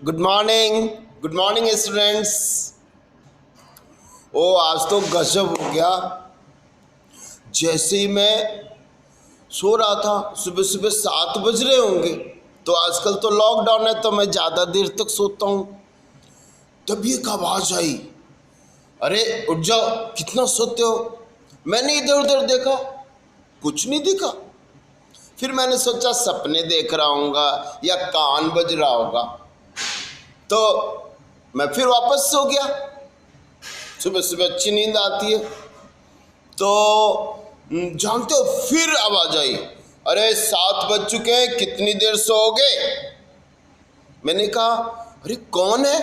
Good morning students. ओ आज तो गजब हो गया। जैसे ही मैं सो रहा था, सुबह सुबह 7 बज रहे होंगे। तो आजकल तो लॉकडाउन है तो मैं ज़्यादा देर तक सोता हूँ। तभी एक आवाज़ आई, अरे उठ जाओ, कितना सोते हो। मैंने इधर उधर देखा, कुछ नहीं दिखा। फिर मैंने सोचा सपने देख रहा होगा या कान बज रहा होगा, तो मैं फिर वापस सो गया। सुबह सुबह अच्छी नींद आती है। तो जानते हो, फिर आवाज़ आई, अरे 7 बज चुके हैं, कितनी देर सोओगे। मैंने कहा अरे कौन है।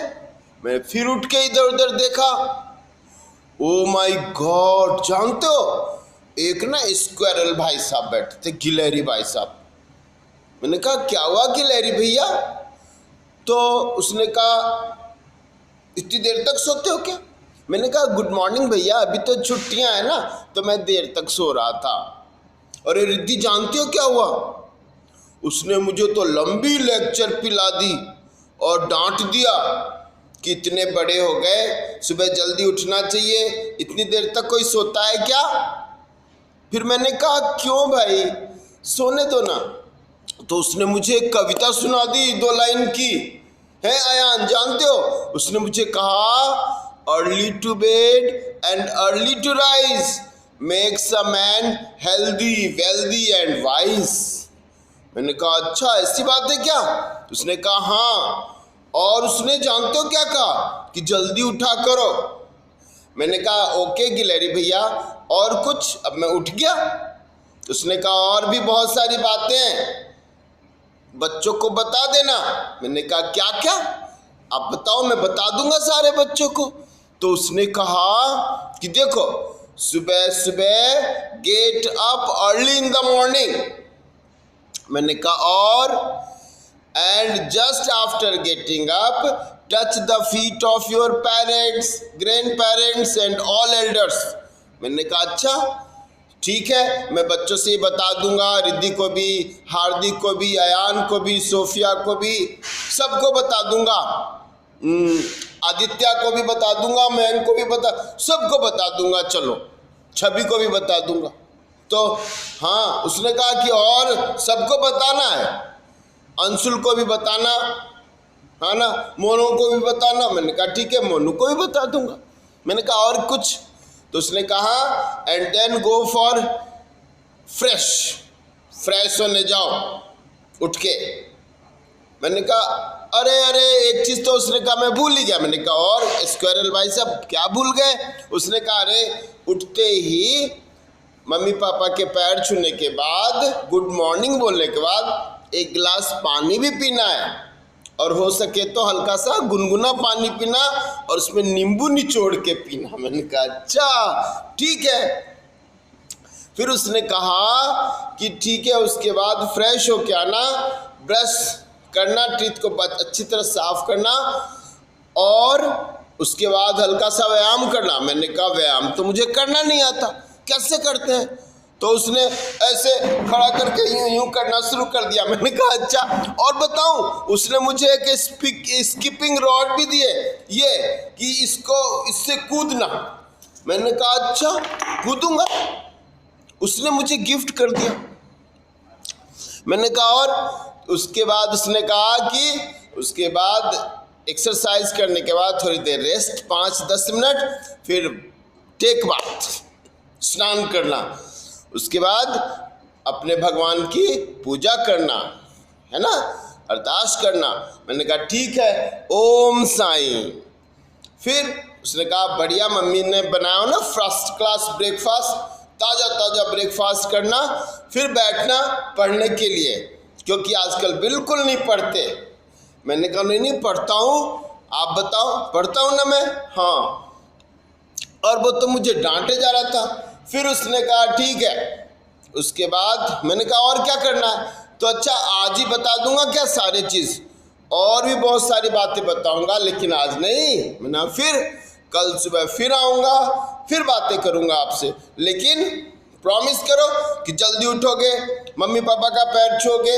मैं फिर उठ के इधर उधर देखा। ओ माय गॉड, जानते हो एक ना स्क्वायरल भाई साहब बैठे थे, गिलहरी भाई साहब। मैंने कहा क्या हुआ गिलहरी भैया। तो उसने कहा इतनी देर तक सोते हो क्या। मैंने कहा गुड मॉर्निंग भैया, अभी तो छुट्टियां हैं ना, तो मैं देर तक सो रहा था। अरे रिद्धि जानती हो क्या हुआ। उसने मुझे तो लंबी लेक्चर पिला दी और डांट दिया कि इतने बड़े हो गए, सुबह जल्दी उठना चाहिए, इतनी देर तक कोई सोता है क्या। फिर मैंने कहा क्यों भाई, सोने दो ना। तो उसने मुझे एक कविता सुना दी 2 लाइन की है। अयान जानते हो, उसने मुझे कहा early to bed and early to rise makes a man healthy wealthy and wise. मैंने कहा अच्छा ऐसी बात है क्या। उसने कहा हाँ, और उसने जानते हो क्या कहा कि जल्दी उठा करो। मैंने कहा ओके गिलहरी भैया, और कुछ। अब मैं उठ गया। उसने कहा और भी बहुत सारी बातें हैं, बच्चों को बता देना। मैंने कहा क्या क्या, आप बताओ, मैं बता दूंगा सारे बच्चों को। तो उसने कहा कि देखो, सुबह सुबह get up early in the morning. मैंने कहा और and just after getting up touch the feet of your parents, grand parents and all elders. मैंने कहा अच्छा ठीक है, मैं बच्चों से ही बता दूंगा, रिद्धि को भी, हार्दिक को भी, अयान को भी, सोफिया को भी, सबको बता दूंगा, आदित्य को भी बता दूंगा, मयंक को भी सबको बता दूंगा, चलो छवि को भी बता दूंगा। तो हाँ, उसने कहा कि और सबको बताना है, अंशुल को भी बताना, हाँ ना, मोनू को भी बताना। मैंने कहा ठीक है, मोनू को भी बता दूंगा। मैंने कहा और कुछ। तो उसने कहा and then go for fresh होने जाओ उठ के। मैंने कहा अरे अरे एक चीज़ तो उसने कहा मैं भूल ही गया। मैंने कहा और स्क्वायरल भाई साहब क्या भूल गए। उसने कहा अरे उठते ही मम्मी पापा के पैर छूने के बाद, गुड मॉर्निंग बोलने के बाद 1 गिलास पानी भी पीना है, और हो सके तो हल्का सा गुनगुना पानी पीना और उसमें नींबू निचोड़ के पीना। मैंने कहा अच्छा ठीक है। फिर उसने कहा कि ठीक है, उसके बाद फ्रेश हो के आना, ब्रश करना, टीथ को अच्छी तरह साफ करना, और उसके बाद हल्का सा व्यायाम करना। मैंने कहा व्यायाम तो मुझे करना नहीं आता, कैसे करते हैं। तो उसने ऐसे खड़ा करके यूं यूं करना शुरू कर दिया। मैंने कहा अच्छा और बताऊं। उसने मुझे एक स्किपिंग रॉड भी दिए, ये कि इससे कूदना। मैंने कहा अच्छा कूदूंगा। उसने मुझे गिफ्ट कर दिया। मैंने कहा और उसके बाद उसने कहा कि उसके बाद एक्सरसाइज करने के बाद थोड़ी देर रेस्ट, 5-10 मिनट, फिर टेक बाथ, स्नान करना, उसके बाद अपने भगवान की पूजा करना, है ना, अरदास करना। मैंने कहा ठीक है, ओम साईं। फिर उसने कहा बढ़िया मम्मी ने बनाया ना फर्स्ट क्लास ब्रेकफास्ट, ताज़ा ताज़ा ब्रेकफास्ट करना, फिर बैठना पढ़ने के लिए, क्योंकि आजकल बिल्कुल नहीं पढ़ते। मैंने कहा नहीं पढ़ता हूँ, आप बताओ। पढ़ता हूँ ना मैं, हाँ। और वो तो मुझे डांटे जा रहा था। फिर उसने कहा ठीक है। उसके बाद मैंने कहा और क्या करना है। तो अच्छा आज ही बता दूंगा क्या सारी चीज़, और भी बहुत सारी बातें बताऊंगा, लेकिन आज नहीं। मैंने फिर कल सुबह फिर आऊँगा, फिर बातें करूँगा आपसे, लेकिन प्रॉमिस करो कि जल्दी उठोगे, मम्मी पापा का पैर छूओगे,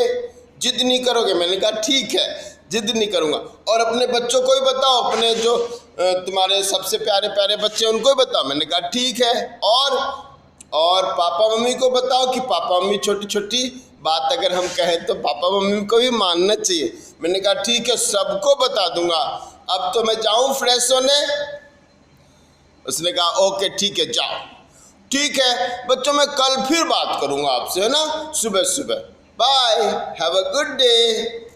जिद नहीं करोगे। मैंने कहा ठीक है। जिद नहीं करूँगा। और अपने बच्चों को ही बताओ, अपने जो तुम्हारे सबसे प्यारे प्यारे बच्चे उनको ही बताओ। मैंने कहा ठीक है। और पापा मम्मी को बताओ कि पापा मम्मी छोटी छोटी बात अगर हम कहें तो पापा मम्मी को भी मानना चाहिए। मैंने कहा ठीक है, सबको बता दूंगा। अब तो मैं जाऊं फ्रेश होने? उसने कहा ओके ठीक है जाओ। ठीक है बच्चों, मैं कल फिर बात करूंगा आपसे, है ना, सुबह सुबह। Bye, have a good day.